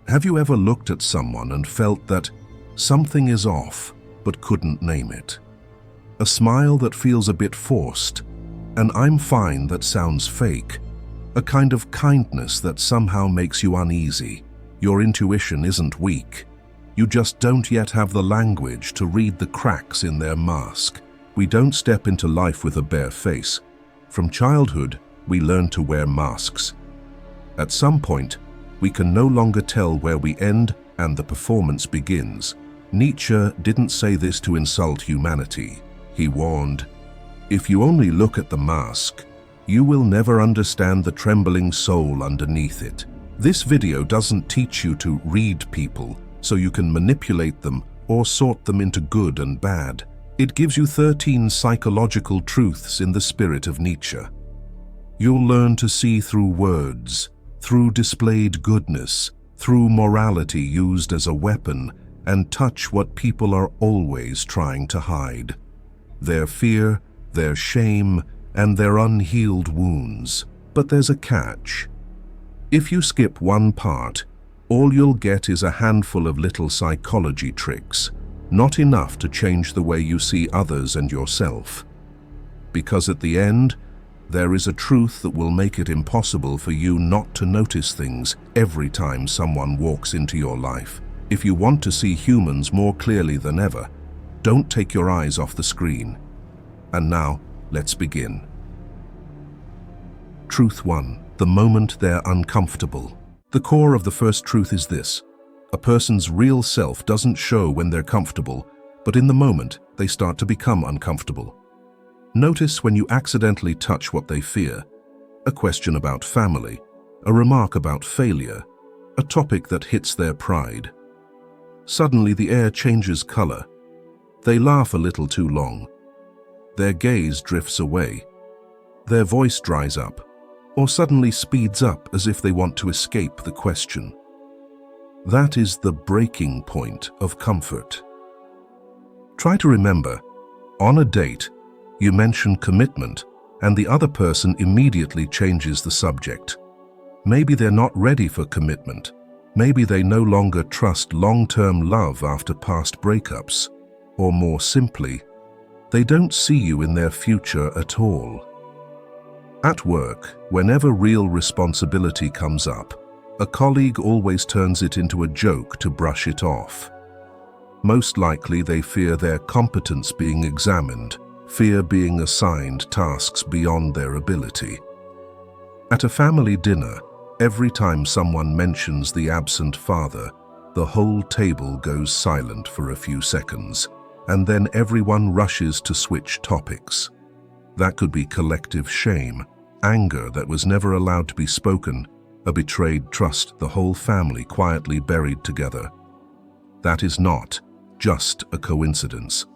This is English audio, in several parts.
Have you ever looked at someone and felt that something is off, but couldn't name it? A smile that feels a bit forced, an "I'm fine" that sounds fake, a kind of kindness that somehow makes you uneasy. Your intuition isn't weak. You just don't yet have the language to read the cracks in their mask. We don't step into life with a bare face. From childhood, we learn to wear masks. At some point, we can no longer tell where we end and the performance begins. Nietzsche didn't say this to insult humanity. He warned, "If you only look at the mask, you will never understand the trembling soul underneath it." This video doesn't teach you to read people so you can manipulate them or sort them into good and bad. It gives you 13 psychological truths in the spirit of Nietzsche. You'll learn to see through words, through displayed goodness, through morality used as a weapon, and touch what people are always trying to hide: their fear, their shame, and their unhealed wounds. But there's a catch. If you skip one part, all you'll get is a handful of little psychology tricks, not enough to change the way you see others and yourself. Because at the end, there is a truth that will make it impossible for you not to notice things every time someone walks into your life. If you want to see humans more clearly than ever, don't take your eyes off the screen. And now, let's begin. Truth 1. The moment they're uncomfortable. The core of the first truth is this: a person's real self doesn't show when they're comfortable, but in the moment, they start to become uncomfortable. Notice when you accidentally touch what they fear: a question about family, a remark about failure, a topic that hits their pride. Suddenly the air changes color. They laugh a little too long. Their gaze drifts away. Their voice dries up, or suddenly speeds up as if they want to escape the question. That is the breaking point of comfort. Try to remember, on a date, you mention commitment, and the other person immediately changes the subject. Maybe they're not ready for commitment. Maybe they no longer trust long-term love after past breakups. Or more simply, they don't see you in their future at all. At work, whenever real responsibility comes up, a colleague always turns it into a joke to brush it off. Most likely they fear their competence being examined, fear being assigned tasks beyond their ability. At a family dinner, every time someone mentions the absent father, the whole table goes silent for a few seconds, and then everyone rushes to switch topics. That could be collective shame, anger that was never allowed to be spoken, a betrayed trust the whole family quietly buried together. That is not just a coincidence.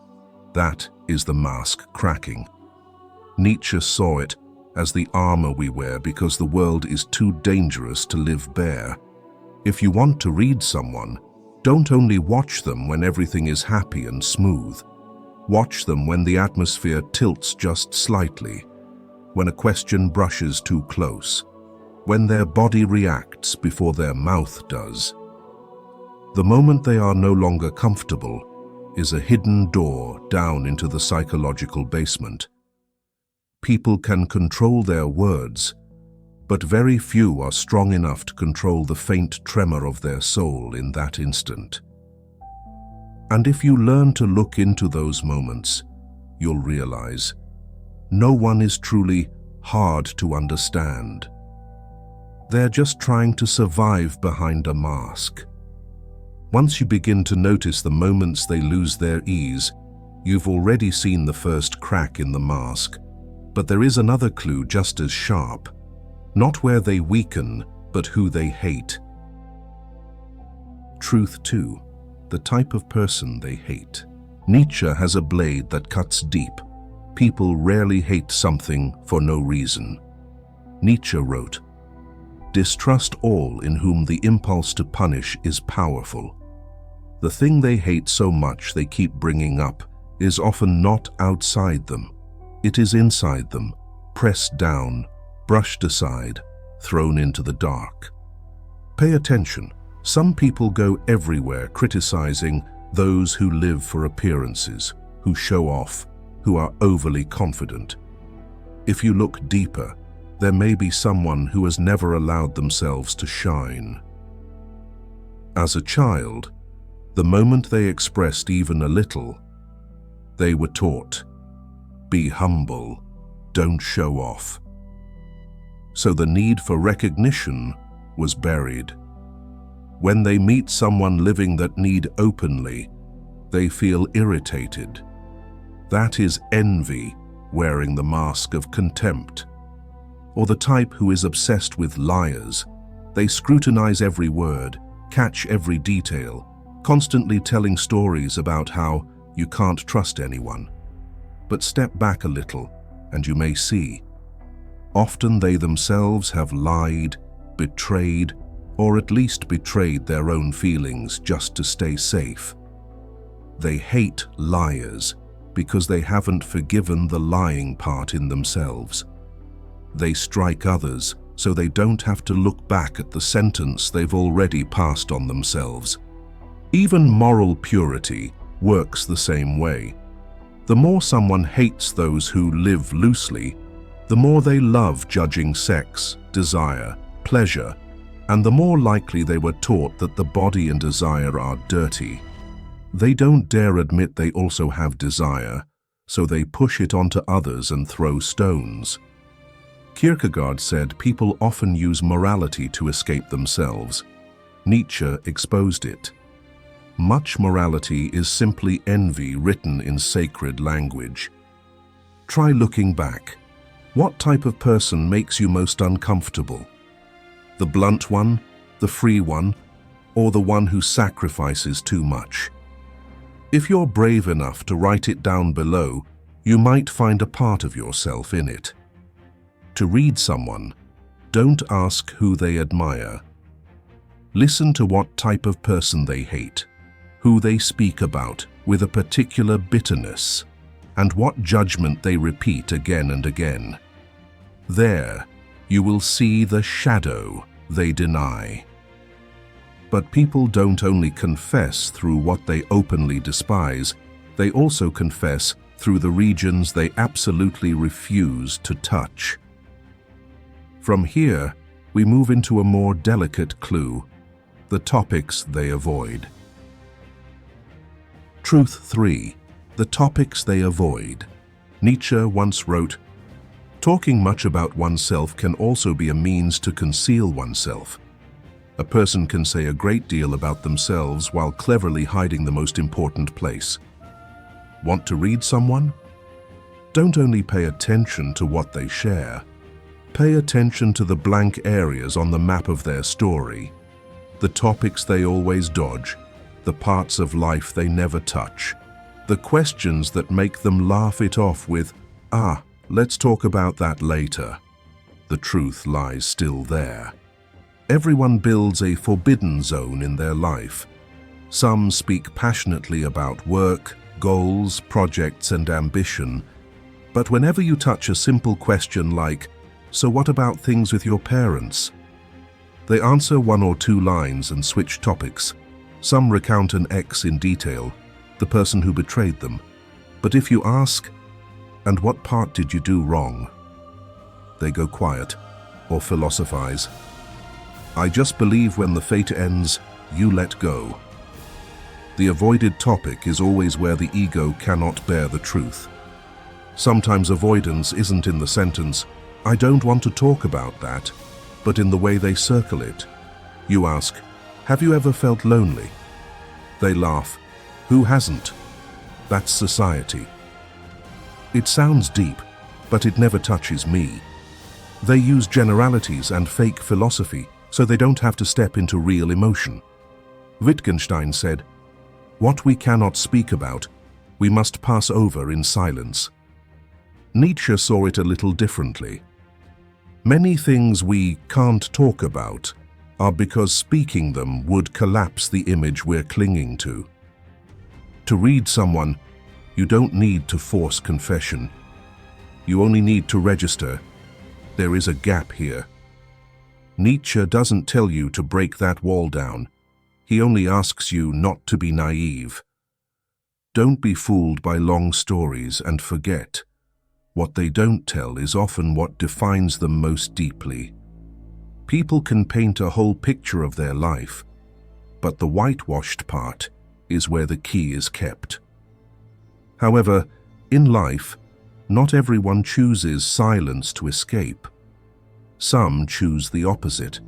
That is the mask cracking. Nietzsche saw it as the armor we wear because the world is too dangerous to live bare. If you want to read someone, don't only watch them when everything is happy and smooth. Watch them when the atmosphere tilts just slightly, when a question brushes too close, when their body reacts before their mouth does. The moment they are no longer comfortable is a hidden door down into the psychological basement. People can control their words, but very few are strong enough to control the faint tremor of their soul in that instant. And if you learn to look into those moments, you'll realize no one is truly hard to understand. They're just trying to survive behind a mask. Once you begin to notice the moments they lose their ease, you've already seen the first crack in the mask. But there is another clue just as sharp. Not where they weaken, but who they hate. Truth 2. The type of person they hate. Nietzsche has a blade that cuts deep. People rarely hate something for no reason. Nietzsche wrote, "Distrust all in whom the impulse to punish is powerful. The thing they hate so much they keep bringing up is often not outside them. It is inside them, pressed down, brushed aside, thrown into the dark." Pay attention. Some people go everywhere criticizing those who live for appearances, who show off, who are overly confident. If you look deeper, there may be someone who has never allowed themselves to shine. As a child, the moment they expressed even a little, they were taught, be humble, don't show off. So the need for recognition was buried. When they meet someone living that need openly, they feel irritated. That is envy wearing the mask of contempt. Or the type who is obsessed with liars. They scrutinize every word, catch every detail, constantly telling stories about how you can't trust anyone. But step back a little, and you may see. Often they themselves have lied, betrayed, or at least betrayed their own feelings just to stay safe. They hate liars because they haven't forgiven the lying part in themselves. They strike others so they don't have to look back at the sentence they've already passed on themselves. Even moral purity works the same way. The more someone hates those who live loosely, the more they love judging sex, desire, pleasure, and the more likely they were taught that the body and desire are dirty. They don't dare admit they also have desire, so they push it onto others and throw stones. Kierkegaard said people often use morality to escape themselves. Nietzsche exposed it. Much morality is simply envy written in sacred language. Try looking back. What type of person makes you most uncomfortable? The blunt one, the free one, or the one who sacrifices too much? If you're brave enough to write it down below, you might find a part of yourself in it. To read someone, don't ask who they admire. Listen to what type of person they hate, who they speak about with a particular bitterness, and what judgment they repeat again and again. There, you will see the shadow they deny. But people don't only confess through what they openly despise, they also confess through the regions they absolutely refuse to touch. From here, we move into a more delicate clue, the topics they avoid. Truth 3. The topics they avoid. Nietzsche once wrote, "Talking much about oneself can also be a means to conceal oneself. A person can say a great deal about themselves while cleverly hiding the most important place." Want to read someone? Don't only pay attention to what they share. Pay attention to the blank areas on the map of their story, the topics they always dodge, the parts of life they never touch, the questions that make them laugh it off with, let's talk about that later. The truth lies still there. Everyone builds a forbidden zone in their life. Some speak passionately about work, goals, projects, and ambition, but whenever you touch a simple question like, "So what about things with your parents?" they answer one or two lines and switch topics. Some recount an ex in detail, the person who betrayed them. But if you ask, "And what part did you do wrong?" they go quiet or philosophize. I just believe when the fate ends, you let go. The avoided topic is always where the ego cannot bear the truth. Sometimes avoidance isn't in the sentence, "I don't want to talk about that," but in the way they circle it. You ask, "Have you ever felt lonely?" They laugh, "Who hasn't? That's society." It sounds deep, but it never touches me. They use generalities and fake philosophy so they don't have to step into real emotion. Wittgenstein said, "What we cannot speak about, we must pass over in silence." Nietzsche saw it a little differently. Many things we can't talk about are because speaking them would collapse the image we're clinging to. To read someone, you don't need to force confession. You only need to register. There is a gap here. Nietzsche doesn't tell you to break that wall down. He only asks you not to be naive. Don't be fooled by long stories and forget. What they don't tell is often what defines them most deeply. People can paint a whole picture of their life, but the whitewashed part is where the key is kept. However, in life, not everyone chooses silence to escape. Some choose the opposite.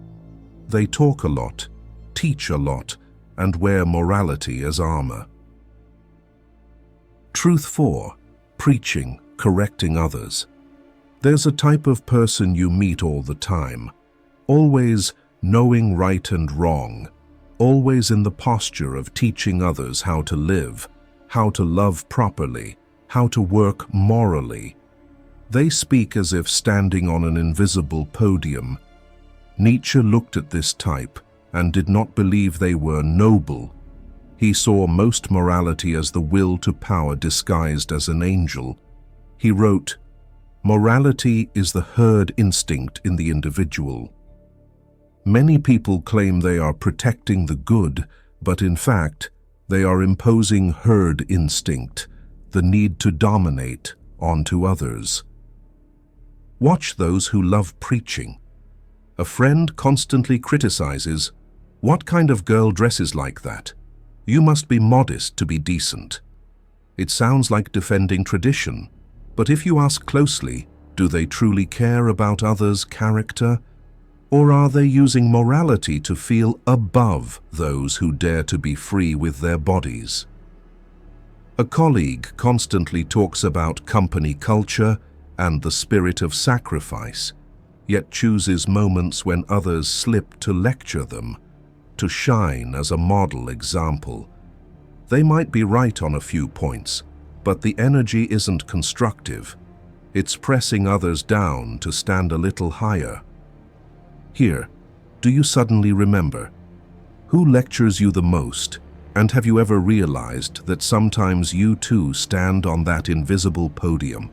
They talk a lot, teach a lot, and wear morality as armor. Truth 4. Preaching, correcting others. There's a type of person you meet all the time, always knowing right and wrong, always in the posture of teaching others how to live, how to love properly, how to work morally. They speak as if standing on an invisible podium. Nietzsche looked at this type and did not believe they were noble. He saw most morality as the will to power disguised as an angel. He wrote, "Morality is the herd instinct in the individual." Many people claim they are protecting the good, but in fact, they are imposing herd instinct, the need to dominate, onto others. Watch those who love preaching. A friend constantly criticizes, "What kind of girl dresses like that? You must be modest to be decent." It sounds like defending tradition, but if you ask closely, do they truly care about others' character? Or are they using morality to feel above those who dare to be free with their bodies? A colleague constantly talks about company culture and the spirit of sacrifice, yet chooses moments when others slip to lecture them, to shine as a model example. They might be right on a few points, but the energy isn't constructive. It's pressing others down to stand a little higher. Here, do you suddenly remember? Who lectures you the most? And have you ever realized that sometimes you too stand on that invisible podium?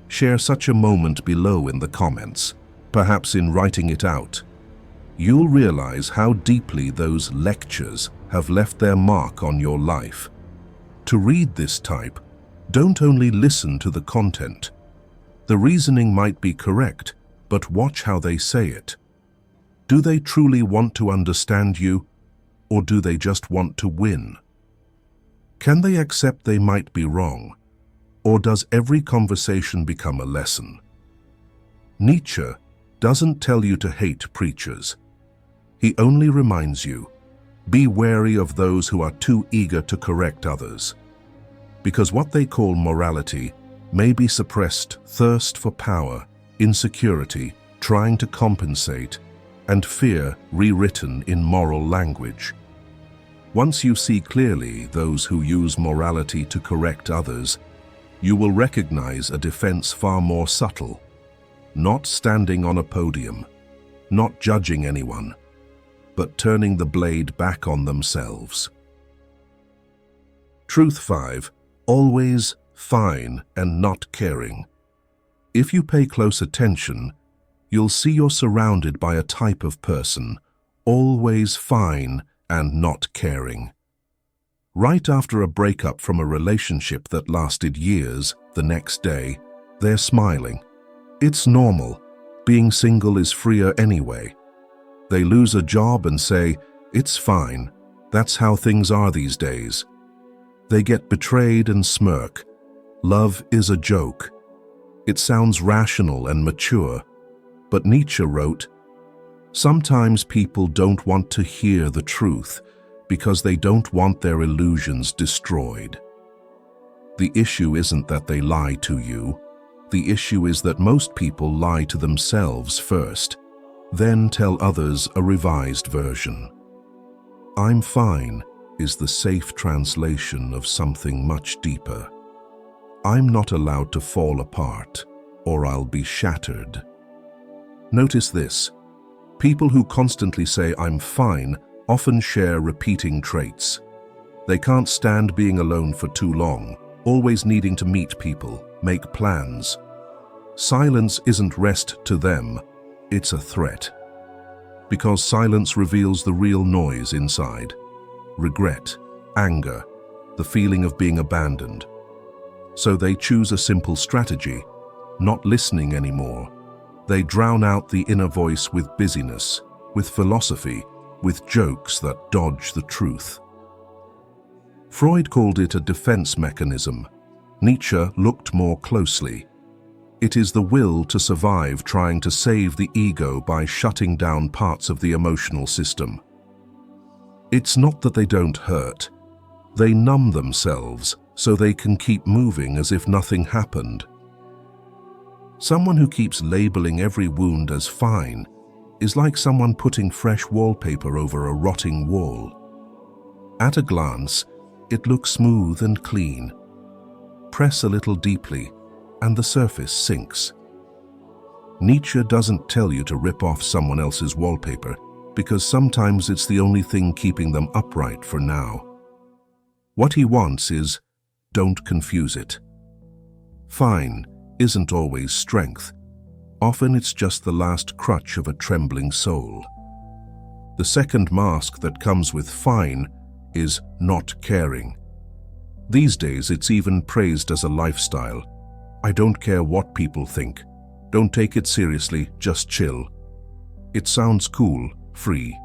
Share such a moment below in the comments, perhaps in writing it out. You'll realize how deeply those lectures have left their mark on your life. To read this type, don't only listen to the content. The reasoning might be correct, but watch how they say it. Do they truly want to understand you, or do they just want to win? Can they accept they might be wrong, or does every conversation become a lesson? Nietzsche doesn't tell you to hate preachers. He only reminds you, be wary of those who are too eager to correct others. Because what they call morality may be suppressed thirst for power, insecurity, trying to compensate, and fear rewritten in moral language. Once you see clearly those who use morality to correct others, you will recognize a defense far more subtle. Not standing on a podium, not judging anyone, but turning the blade back on themselves. Truth 5. Always fine and not caring. If you pay close attention, you'll see you're surrounded by a type of person, always fine and not caring. Right after a breakup from a relationship that lasted years, the next day, they're smiling. It's normal. Being single is freer anyway. They lose a job and say, "It's fine. That's how things are these days." They get betrayed and smirk. Love is a joke. It sounds rational and mature, but Nietzsche wrote, "Sometimes people don't want to hear the truth because they don't want their illusions destroyed." The issue isn't that they lie to you. The issue is that most people lie to themselves first, then tell others a revised version. "I'm fine" is the safe translation of something much deeper. I'm not allowed to fall apart, or I'll be shattered. Notice this. People who constantly say "I'm fine" often share repeating traits. They can't stand being alone for too long, always needing to meet people, make plans. Silence isn't rest to them, it's a threat. because silence reveals the real noise inside. Regret, anger, the feeling of being abandoned. So they choose a simple strategy, not listening anymore. They drown out the inner voice with busyness, with philosophy, with jokes that dodge the truth. Freud called it a defense mechanism. Nietzsche looked more closely. It is the will to survive trying to save the ego by shutting down parts of the emotional system. It's not that they don't hurt. They numb themselves so they can keep moving as if nothing happened. Someone who keeps labeling every wound as fine is like someone putting fresh wallpaper over a rotting wall. At a glance, it looks smooth and clean. Press a little deeply, and the surface sinks. Nietzsche doesn't tell you to rip off someone else's wallpaper, because sometimes it's the only thing keeping them upright for now. What he wants is, don't confuse it. Fine isn't always strength. Often it's just the last crutch of a trembling soul. The second mask that comes with fine is not caring. These days it's even praised as a lifestyle. I don't care what people think. Don't take it seriously, just chill. It sounds cool, free.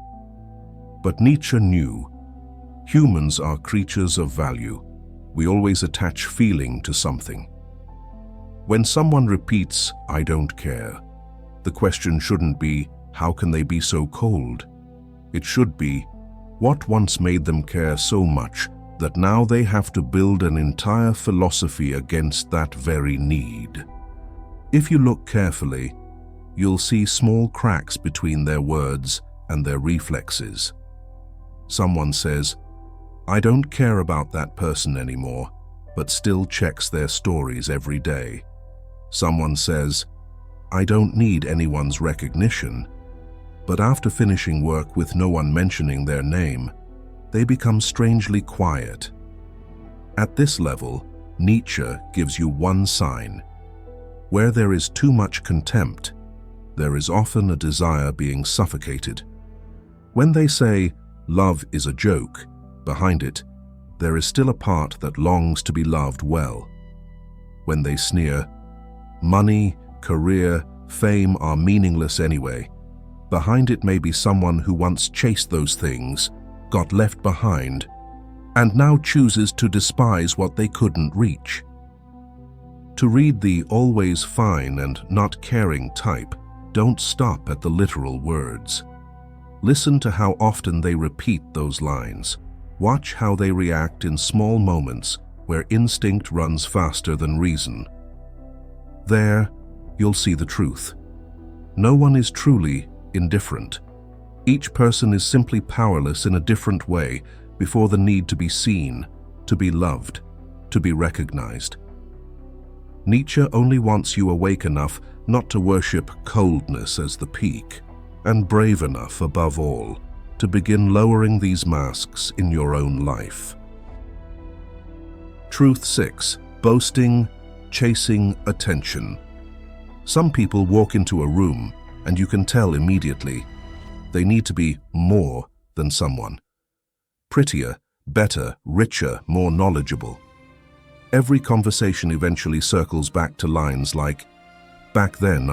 But Nietzsche knew. Humans are creatures of value. We always attach feeling to something. When someone repeats, I don't care, the question shouldn't be, how can they be so cold? It should be, what once made them care so much that now they have to build an entire philosophy against that very need? If you look carefully, you'll see small cracks between their words and their reflexes. Someone says, I don't care about that person anymore, but still checks their stories every day. Someone says, I don't need anyone's recognition, but after finishing work with no one mentioning their name, they become strangely quiet. At this level, Nietzsche gives you one sign. Where there is too much contempt, there is often a desire being suffocated. When they say, love is a joke, behind it, there is still a part that longs to be loved well. When they sneer, money, career, fame are meaningless anyway, behind it may be someone who once chased those things, got left behind, and now chooses to despise what they couldn't reach. To read the always fine and not caring type, don't stop at the literal words. Listen to how often they repeat those lines. Watch how they react in small moments where instinct runs faster than reason. There, you'll see the truth. No one is truly indifferent. Each person is simply powerless in a different way before the need to be seen, to be loved, to be recognized. Nietzsche only wants you awake enough not to worship coldness as the peak, and brave enough, above all, to begin lowering these masks in your own life. Truth 6. Boasting, chasing attention. Some people walk into a room and you can tell immediately they need to be more than someone. Prettier, better, richer, more knowledgeable. Every conversation eventually circles back to lines like, back then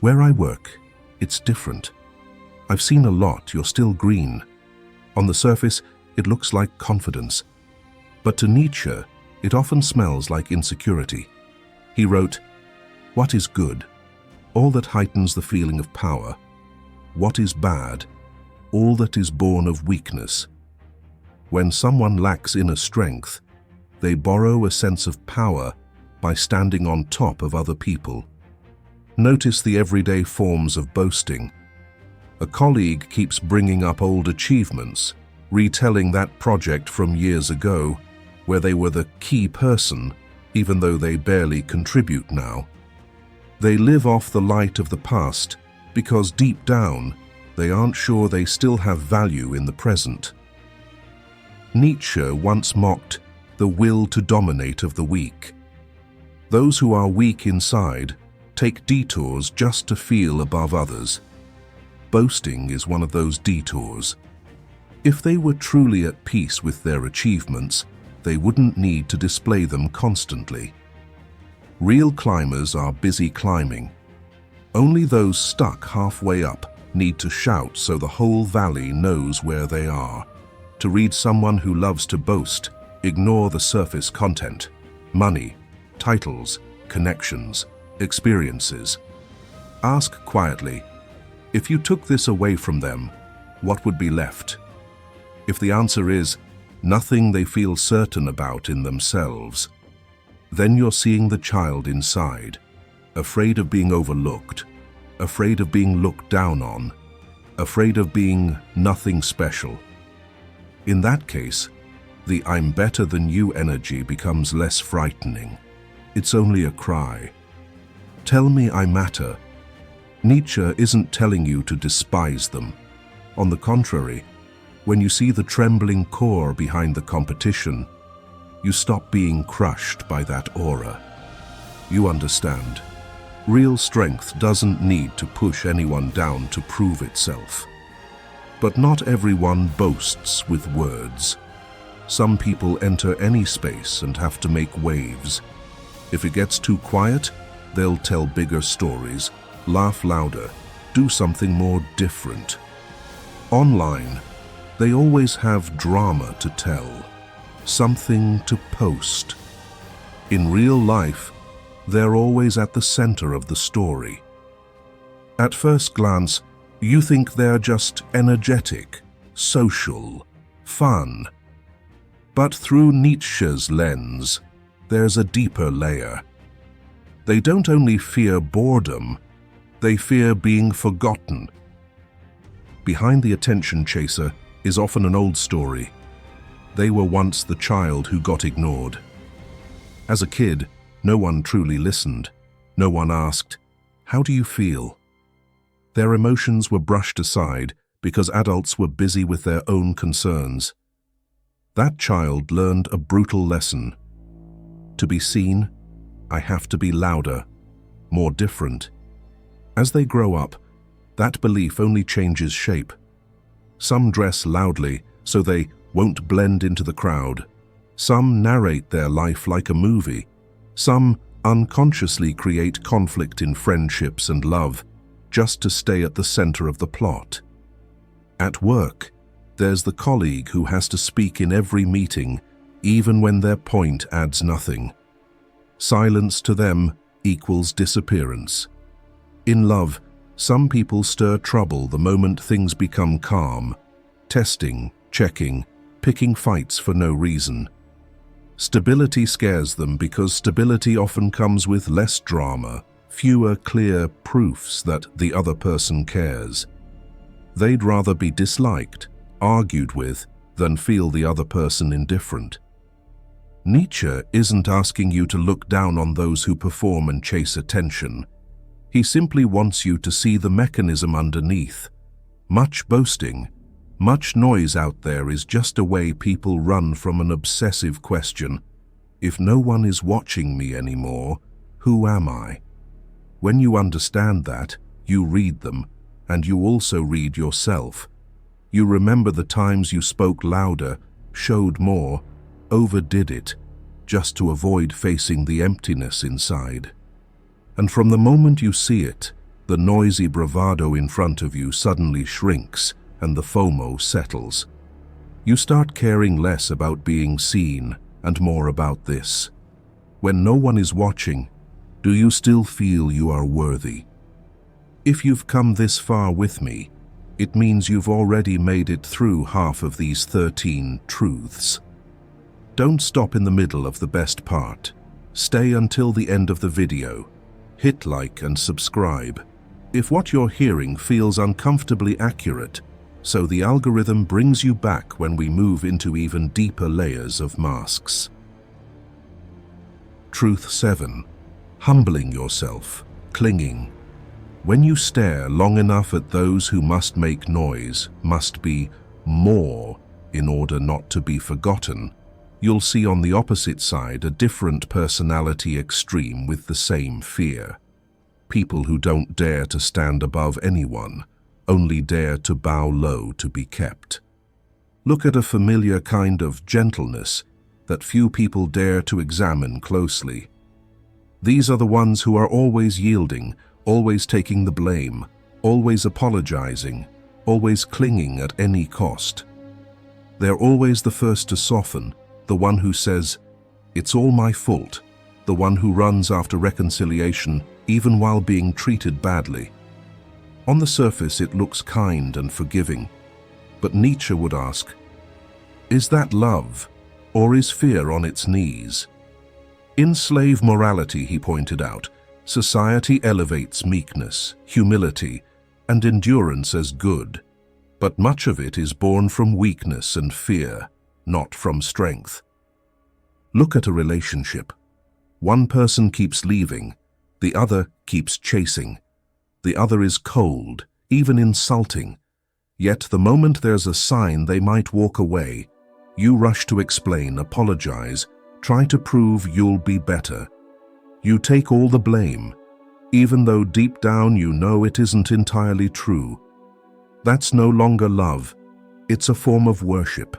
where I work, it's different. I've seen a lot, you're still green. On the surface, it looks like confidence. But to Nietzsche, it often smells like insecurity. He wrote, what is good? All that heightens the feeling of power. What is bad? All that is born of weakness. When someone lacks inner strength, they borrow a sense of power by standing on top of other people. Notice the everyday forms of boasting. A colleague keeps bringing up old achievements, retelling that project from years ago, where they were the key person, even though they barely contribute now. They live off the light of the past because deep down, they aren't sure they still have value in the present. Nietzsche once mocked the will to dominate of the weak. Those who are weak inside take detours just to feel above others. Boasting is one of those detours. If they were truly at peace with their achievements, they wouldn't need to display them constantly. Real climbers are busy climbing. Only those stuck halfway up need to shout so the whole valley knows where they are. To read someone who loves to boast, ignore the surface content: money, titles, connections, experiences. Ask quietly, if you took this away from them, what would be left? If the answer is nothing they feel certain about in themselves, then you're seeing the child inside, afraid of being overlooked, afraid of being looked down on, afraid of being nothing special. In that case, the "I'm better than you" energy becomes less frightening. It's only a cry. Tell me I matter. Nietzsche isn't telling you to despise them. On the contrary, when you see the trembling core behind the competition, you stop being crushed by that aura. You understand. Real strength doesn't need to push anyone down to prove itself. But not everyone boasts with words. Some people enter any space and have to make waves. If it gets too quiet, they'll tell bigger stories, laugh louder, do something more different. Online, they always have drama to tell, something to post. In real life, they're always at the center of the story. At first glance, you think they're just energetic, social, fun. But through Nietzsche's lens, there's a deeper layer. They don't only fear boredom, they fear being forgotten. Behind the attention chaser is often an old story. They were once the child who got ignored. As a kid, no one truly listened. No one asked, "How do you feel?" Their emotions were brushed aside because adults were busy with their own concerns. That child learned a brutal lesson. To be seen, I have to be louder, more different. As they grow up, that belief only changes shape. Some dress loudly so they won't blend into the crowd. Some narrate their life like a movie. Some unconsciously create conflict in friendships and love just to stay at the center of the plot. At work, there's the colleague who has to speak in every meeting, even when their point adds nothing. Silence to them equals disappearance. In love, some people stir trouble the moment things become calm, testing, checking, picking fights for no reason. Stability scares them because stability often comes with less drama, fewer clear proofs that the other person cares. They'd rather be disliked, argued with, than feel the other person indifferent. Nietzsche isn't asking you to look down on those who perform and chase attention. He simply wants you to see the mechanism underneath. Much boasting, much noise out there is just a way people run from an obsessive question. If no one is watching me anymore, who am I? When you understand that, you read them, and you also read yourself. You remember the times you spoke louder, showed more, overdid it, just to avoid facing the emptiness inside. And from the moment you see it, the noisy bravado in front of you suddenly shrinks and the FOMO settles. You start caring less about being seen and more about this. When no one is watching, do you still feel you are worthy? If you've come this far with me, it means you've already made it through half of these 13 truths. Don't stop in the middle of the best part. Stay until the end of the video. Hit like and subscribe if what you're hearing feels uncomfortably accurate, so the algorithm brings you back when we move into even deeper layers of masks. Truth 7. Humbling yourself, clinging. When you stare long enough at those who must make noise, must be more in order not to be forgotten, you'll see on the opposite side a different personality extreme with the same fear. People who don't dare to stand above anyone, only dare to bow low to be kept. Look at a familiar kind of gentleness that few people dare to examine closely. These are the ones who are always yielding, always taking the blame, always apologizing, always clinging at any cost. They're always the first to soften, the one who says, "It's all my fault," the one who runs after reconciliation even while being treated badly. On the surface it looks kind and forgiving, but Nietzsche would ask, is that love, or is fear on its knees? In slave morality, he pointed out, society elevates meekness, humility, and endurance as good, but much of it is born from weakness and fear, not from strength. Look at a relationship. One person keeps leaving, the other keeps chasing. The other is cold, even insulting. Yet the moment there's a sign they might walk away, you rush to explain, apologize, try to prove you'll be better. You take all the blame, even though deep down you know it isn't entirely true. That's no longer love, it's a form of worship.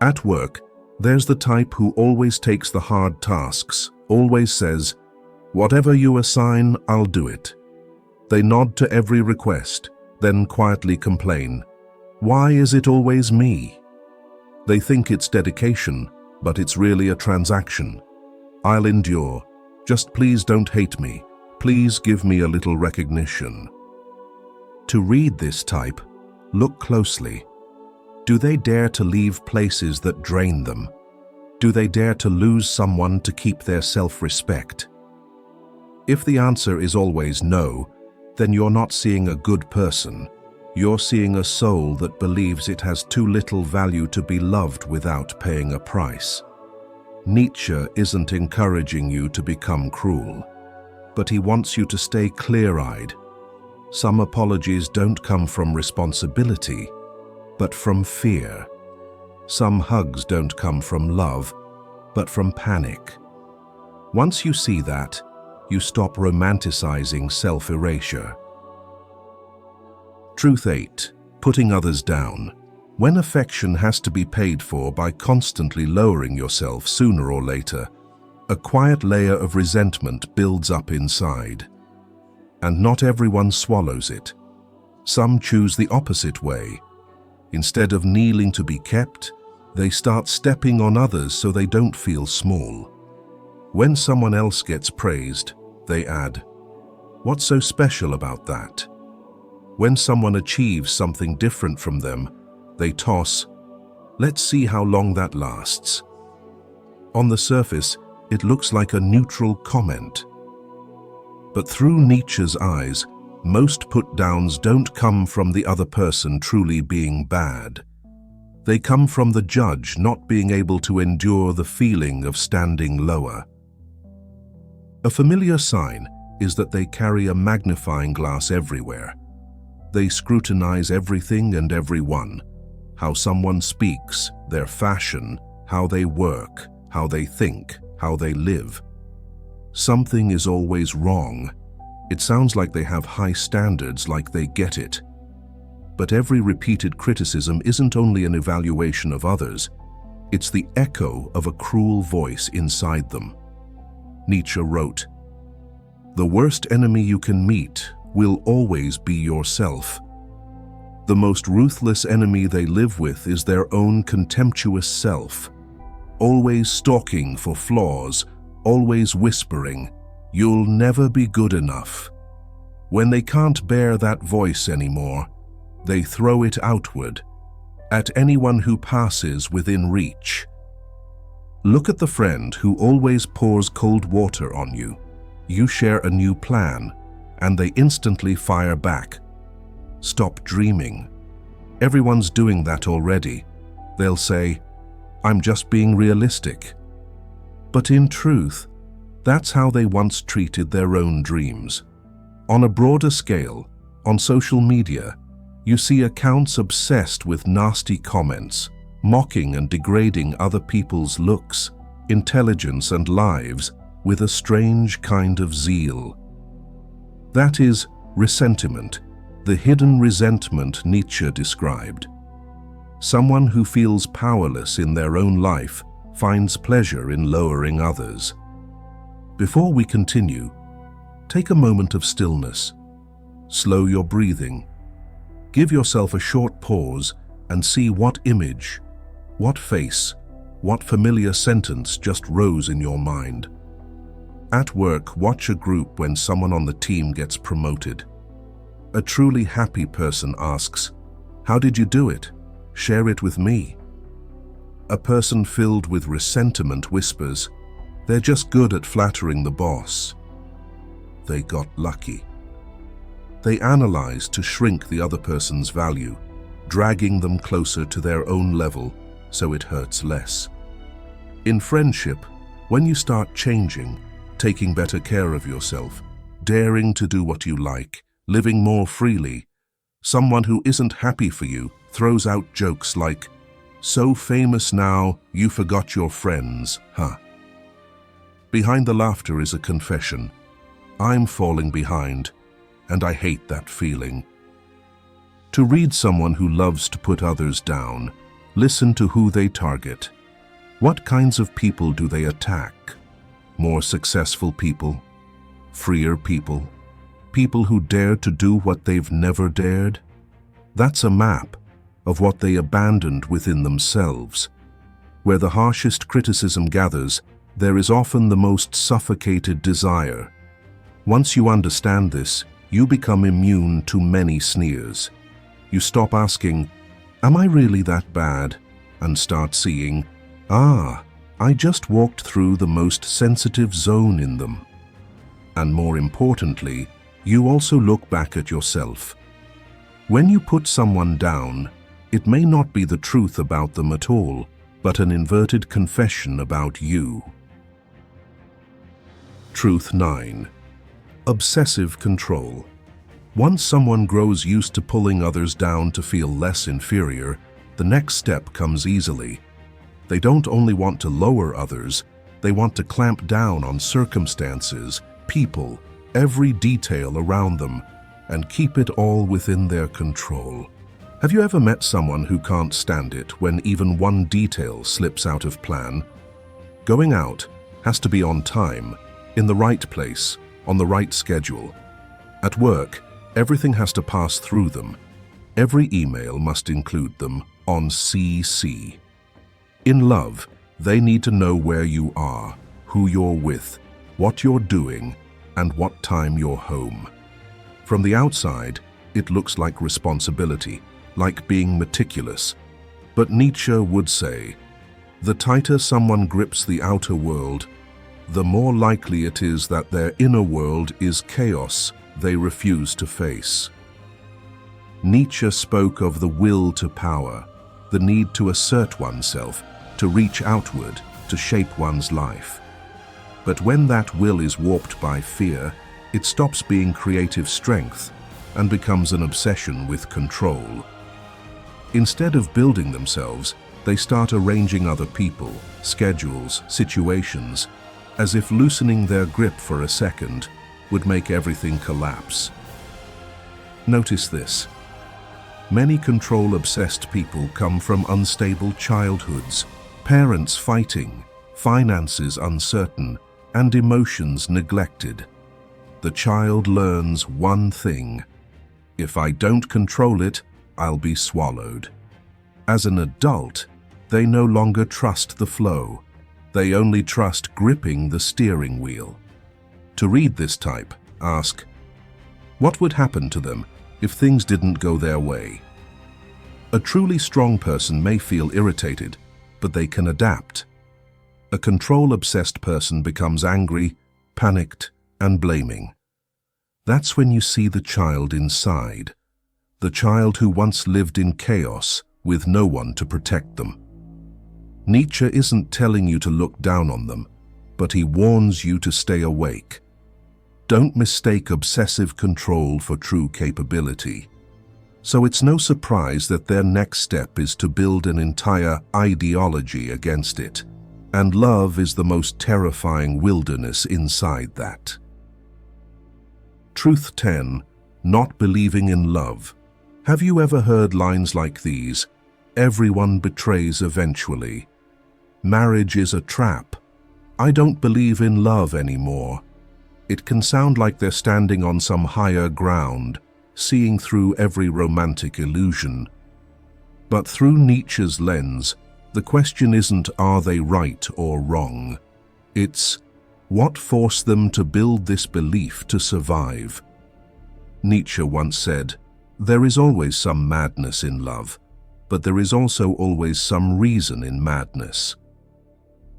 At work, there's the type who always takes the hard tasks, always says, "Whatever you assign, I'll do it." They nod to every request, then quietly complain, "Why is it always me?" They think it's dedication, but it's really a transaction. "I'll endure. Just please don't hate me. Please give me a little recognition." To read this type, look closely. Do they dare to leave places that drain them? Do they dare to lose someone to keep their self-respect? If the answer is always no, then you're not seeing a good person. You're seeing a soul that believes it has too little value to be loved without paying a price. Nietzsche isn't encouraging you to become cruel, but he wants you to stay clear-eyed. Some apologies don't come from responsibility, but from fear. Some hugs don't come from love, but from panic. Once you see that, you stop romanticizing self-erasure. Truth 8. Putting others down. When affection has to be paid for by constantly lowering yourself sooner or later, a quiet layer of resentment builds up inside. And not everyone swallows it. Some choose the opposite way. Instead of kneeling to be kept, they start stepping on others so they don't feel small. When someone else gets praised, they add, "What's so special about that?" When someone achieves something different from them, they toss, "Let's see how long that lasts." On the surface, it looks like a neutral comment. But through Nietzsche's eyes, most put-downs don't come from the other person truly being bad. They come from the judge not being able to endure the feeling of standing lower. A familiar sign is that they carry a magnifying glass everywhere. They scrutinize everything and everyone. How someone speaks, their fashion, how they work, how they think, how they live. Something is always wrong. It sounds like they have high standards, like they get it. But every repeated criticism isn't only an evaluation of others, it's the echo of a cruel voice inside them. Nietzsche wrote, "The worst enemy you can meet will always be yourself. The most ruthless enemy they live with is their own contemptuous self, always stalking for flaws, always whispering, 'You'll never be good enough.' When they can't bear that voice anymore, they throw it outward, at anyone who passes within reach. Look at the friend who always pours cold water on you. You share a new plan, and they instantly fire back. Stop dreaming. Everyone's doing that already. They'll say, 'I'm just being realistic.' But in truth, that's how they once treated their own dreams. On a broader scale, on social media, you see accounts obsessed with nasty comments, mocking and degrading other people's looks, intelligence and lives with a strange kind of zeal. That is resentment, the hidden resentment Nietzsche described. Someone who feels powerless in their own life finds pleasure in lowering others. Before we continue, take a moment of stillness. Slow your breathing. Give yourself a short pause and see what image, what face, what familiar sentence just rose in your mind. At work, watch a group when someone on the team gets promoted. A truly happy person asks, "How did you do it? Share it with me." A person filled with resentment whispers, "They're just good at flattering the boss." They got lucky. They analyze to shrink the other person's value, dragging them closer to their own level so it hurts less. In friendship, when you start changing, taking better care of yourself, daring to do what you like, living more freely, someone who isn't happy for you throws out jokes like, "So famous now, you forgot your friends, huh?" Behind the laughter is a confession. I'm falling behind, and I hate that feeling. To read someone who loves to put others down, listen to who they target. What kinds of people do they attack? More successful people? Freer people? People who dare to do what they've never dared? That's a map of what they abandoned within themselves. Where the harshest criticism gathers, there is often the most suffocated desire. Once you understand this, you become immune to many sneers. You stop asking, "Am I really that bad?" and start seeing, I just walked through the most sensitive zone in them. And more importantly, you also look back at yourself. When you put someone down, it may not be the truth about them at all, but an inverted confession about you. Truth 9. Obsessive control. Once someone grows used to pulling others down to feel less inferior, the next step comes easily. They don't only want to lower others, they want to clamp down on circumstances, people, every detail around them, and keep it all within their control. Have you ever met someone who can't stand it when even one detail slips out of plan? Going out has to be on time, in the right place, on the right schedule. At work, everything has to pass through them. Every email must include them on CC. In love, they need to know where you are, who you're with, what you're doing, and what time you're home. From the outside, it looks like responsibility, like being meticulous. But Nietzsche would say, the tighter someone grips the outer world, the more likely it is that their inner world is chaos they refuse to face. Nietzsche spoke of the will to power, the need to assert oneself, to reach outward, to shape one's life. But when that will is warped by fear, it stops being creative strength and becomes an obsession with control. Instead of building themselves, they start arranging other people, schedules, situations, as if loosening their grip for a second would make everything collapse. Notice this. Many control-obsessed people come from unstable childhoods, parents fighting, finances uncertain, and emotions neglected. The child learns one thing: if I don't control it, I'll be swallowed. As an adult, they no longer trust the flow. They only trust gripping the steering wheel. To read this type, ask, what would happen to them if things didn't go their way? A truly strong person may feel irritated, but they can adapt. A control-obsessed person becomes angry, panicked, and blaming. That's when you see the child inside, the child who once lived in chaos with no one to protect them. Nietzsche isn't telling you to look down on them, but he warns you to stay awake. Don't mistake obsessive control for true capability. So it's no surprise that their next step is to build an entire ideology against it. And love is the most terrifying wilderness inside that. Truth 10. not believing in love. Have you ever heard lines like these? Everyone betrays eventually. Marriage is a trap. I don't believe in love anymore. It can sound like they're standing on some higher ground, seeing through every romantic illusion. But through Nietzsche's lens, the question isn't are they right or wrong. It's what forced them to build this belief to survive. Nietzsche once said, "There is always some madness in love, but there is also always some reason in madness."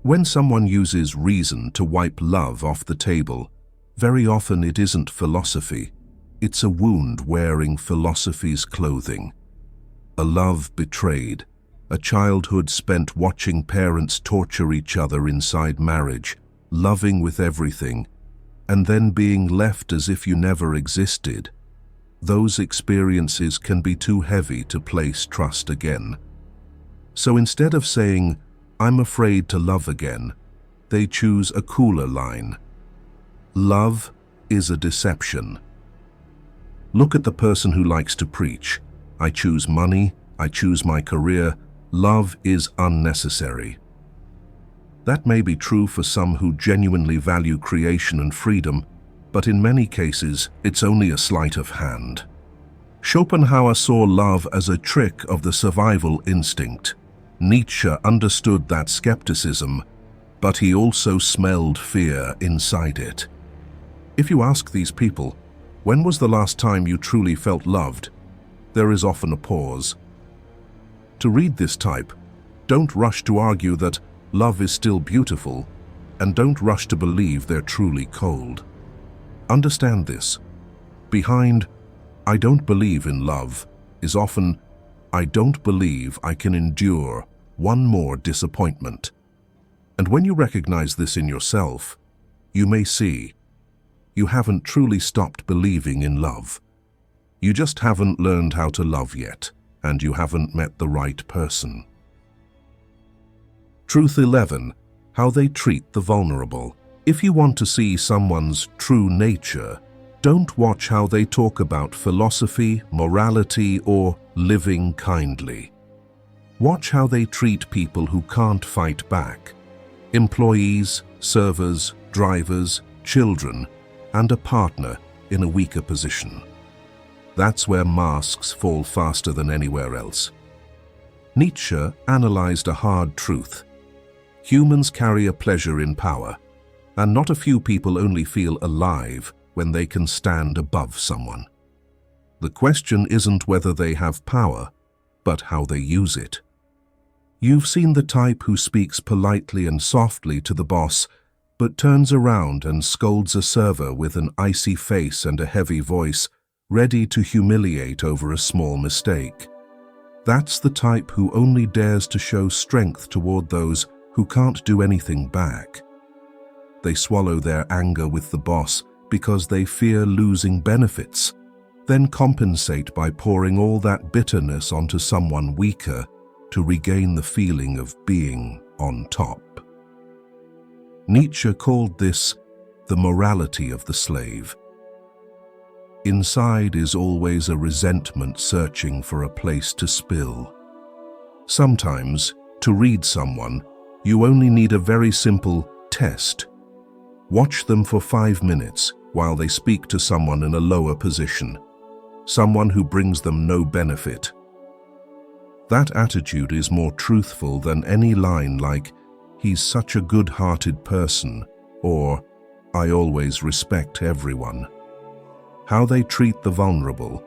When someone uses reason to wipe love off the table, very often it isn't philosophy. It's a wound wearing philosophy's clothing. A love betrayed, a childhood spent watching parents torture each other inside marriage, loving with everything, and then being left as if you never existed. Those experiences can be too heavy to place trust again. So instead of saying, "I'm afraid to love again," they choose a cooler line. Love is a deception. Look at the person who likes to preach. I choose money, I choose my career, love is unnecessary. That may be true for some who genuinely value creation and freedom, but in many cases, it's only a sleight of hand. Schopenhauer saw love as a trick of the survival instinct. Nietzsche understood that skepticism, but he also smelled fear inside it. If you ask these people, when was the last time you truly felt loved? There is often a pause. To read this type, don't rush to argue that love is still beautiful, and don't rush to believe they're truly cold. Understand this. Behind, "I don't believe in love," is often, "I don't believe I can endure one more disappointment." And when you recognize this in yourself, you may see you haven't truly stopped believing in love. You just haven't learned how to love yet, and you haven't met the right person. Truth 11. How they treat the vulnerable. If you want to see someone's true nature, don't watch how they talk about philosophy, morality, or living kindly. Watch how they treat people who can't fight back. Employees, servers, drivers, children, and a partner in a weaker position. That's where masks fall faster than anywhere else. Nietzsche analyzed a hard truth. Humans carry a pleasure in power, and not a few people only feel alive when they can stand above someone. The question isn't whether they have power, but how they use it. You've seen the type who speaks politely and softly to the boss, but turns around and scolds a server with an icy face and a heavy voice, ready to humiliate over a small mistake. That's the type who only dares to show strength toward those who can't do anything back. They swallow their anger with the boss because they fear losing benefits, then compensate by pouring all that bitterness onto someone weaker to regain the feeling of being on top. Nietzsche called this the morality of the slave. Inside is always a resentment searching for a place to spill. Sometimes, to read someone, you only need a very simple test. Watch them for 5 minutes while they speak to someone in a lower position, someone who brings them no benefit. That attitude is more truthful than any line like, "He's such a good-hearted person," or "I always respect everyone." How they treat the vulnerable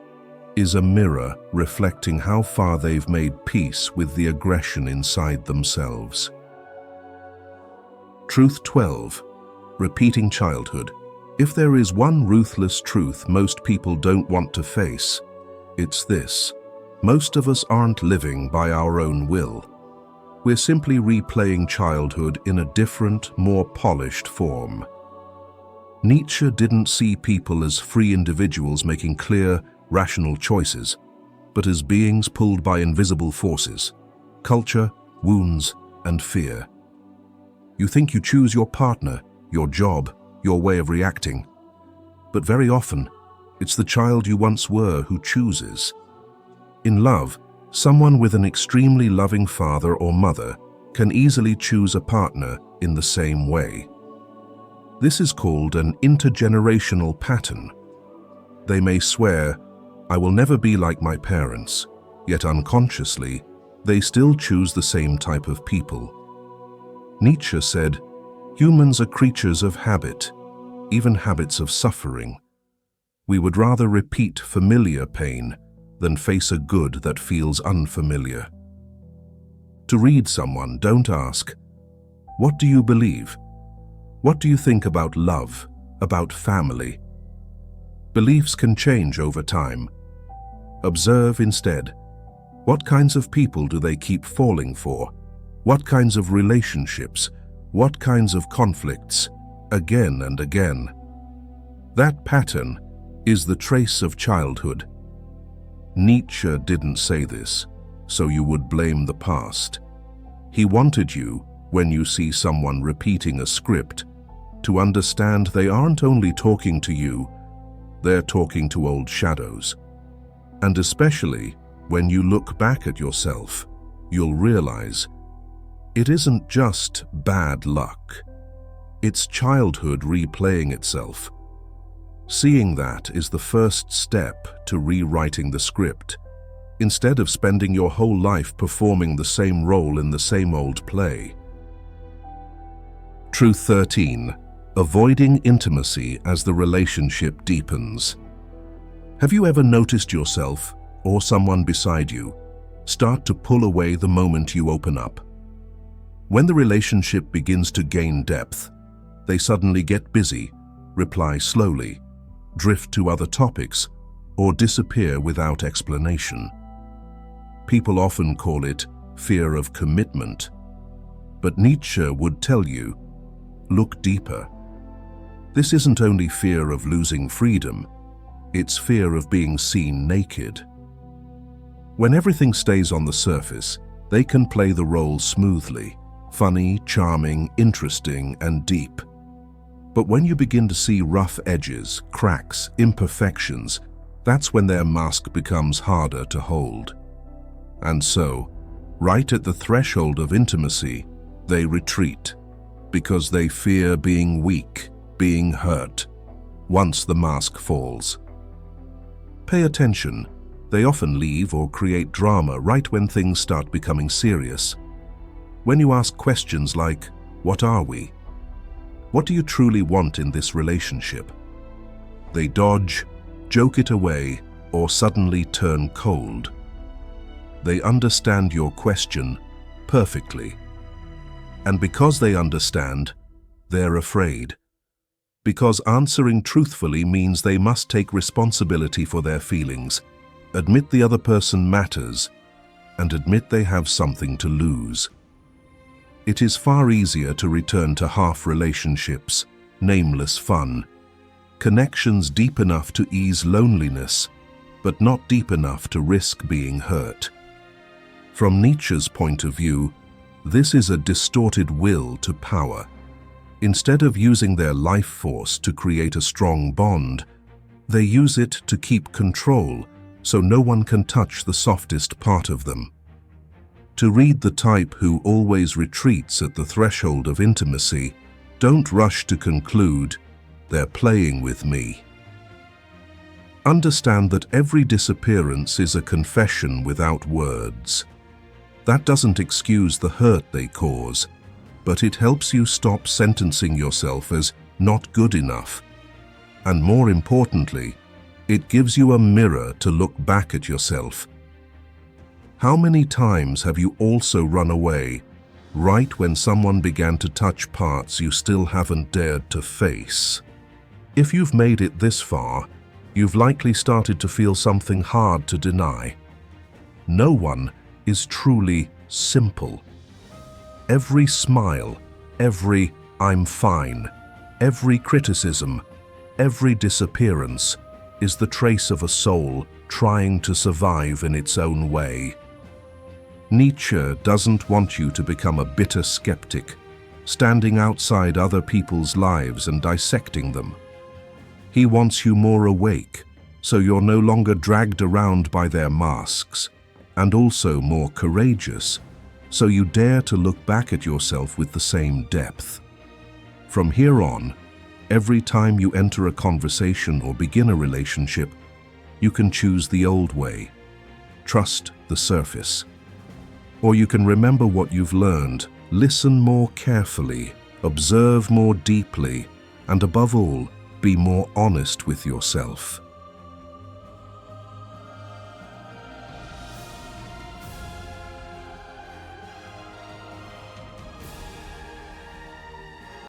is a mirror reflecting how far they've made peace with the aggression inside themselves. Truth 12. Repeating childhood. If there is one ruthless truth most people don't want to face, it's this. Most of us aren't living by our own will. We're simply replaying childhood in a different, more polished form. Nietzsche didn't see people as free individuals making clear, rational choices, but as beings pulled by invisible forces, culture, wounds, and fear. You think you choose your partner, your job, your way of reacting, but very often, It's the child you once were who chooses. In love, someone with an extremely loving father or mother can easily choose a partner in the same way. This is called an intergenerational pattern. They may swear, "I will never be like my parents," yet unconsciously, they still choose the same type of people. Nietzsche said, "Humans are creatures of habit, even habits of suffering. We would rather repeat familiar pain than face a good that feels unfamiliar." To read someone, don't ask, "What do you believe? What do you think about love, about family?" Beliefs can change over time. Observe instead, what kinds of people do they keep falling for? What kinds of relationships? What kinds of conflicts? Again and again. That pattern is the trace of childhood. Nietzsche didn't say this, so you would blame the past. He wanted you, when you see someone repeating a script, to understand they aren't only talking to you, they're talking to old shadows. And especially when you look back at yourself, you'll realize it isn't just bad luck. It's childhood replaying itself. Seeing that is the first step to rewriting the script, instead of spending your whole life performing the same role in the same old play. Truth 13. Avoiding intimacy as the relationship deepens. Have you ever noticed yourself, or someone beside you, start to pull away the moment you open up? When the relationship begins to gain depth, they suddenly get busy, reply slowly, drift to other topics, or disappear without explanation. People often call it fear of commitment, but Nietzsche would tell you, look deeper. This isn't only fear of losing freedom, it's fear of being seen naked. When everything stays on the surface, they can play the role smoothly, funny, charming, interesting, and deep. But when you begin to see rough edges, cracks, imperfections, that's when their mask becomes harder to hold. And so, right at the threshold of intimacy, they retreat, because they fear being weak, being hurt, once the mask falls. Pay attention. They often leave or create drama right when things start becoming serious. When you ask questions like, "What are we? What do you truly want in this relationship?" they dodge, joke it away, or suddenly turn cold. They understand your question perfectly. And because they understand, they're afraid. Because answering truthfully means they must take responsibility for their feelings, admit the other person matters, and admit they have something to lose. It is far easier to return to half relationships, nameless fun, connections deep enough to ease loneliness, but not deep enough to risk being hurt. From Nietzsche's point of view, this is a distorted will to power. Instead of using their life force to create a strong bond, they use it to keep control so no one can touch the softest part of them. To read the type who always retreats at the threshold of intimacy, don't rush to conclude, "They're playing with me." Understand that every disappearance is a confession without words. That doesn't excuse the hurt they cause, but it helps you stop sentencing yourself as not good enough. And more importantly, it gives you a mirror to look back at yourself. How many times have you also run away, right when someone began to touch parts you still haven't dared to face? If you've made it this far, you've likely started to feel something hard to deny. No one is truly simple. Every smile, every "I'm fine," every criticism, every disappearance is the trace of a soul trying to survive in its own way. Nietzsche doesn't want you to become a bitter skeptic, standing outside other people's lives and dissecting them. He wants you more awake, so you're no longer dragged around by their masks, and also more courageous, so you dare to look back at yourself with the same depth. From here on, every time you enter a conversation or begin a relationship, you can choose the old way. Trust the surface. Or you can remember what you've learned, listen more carefully, observe more deeply, and above all, be more honest with yourself.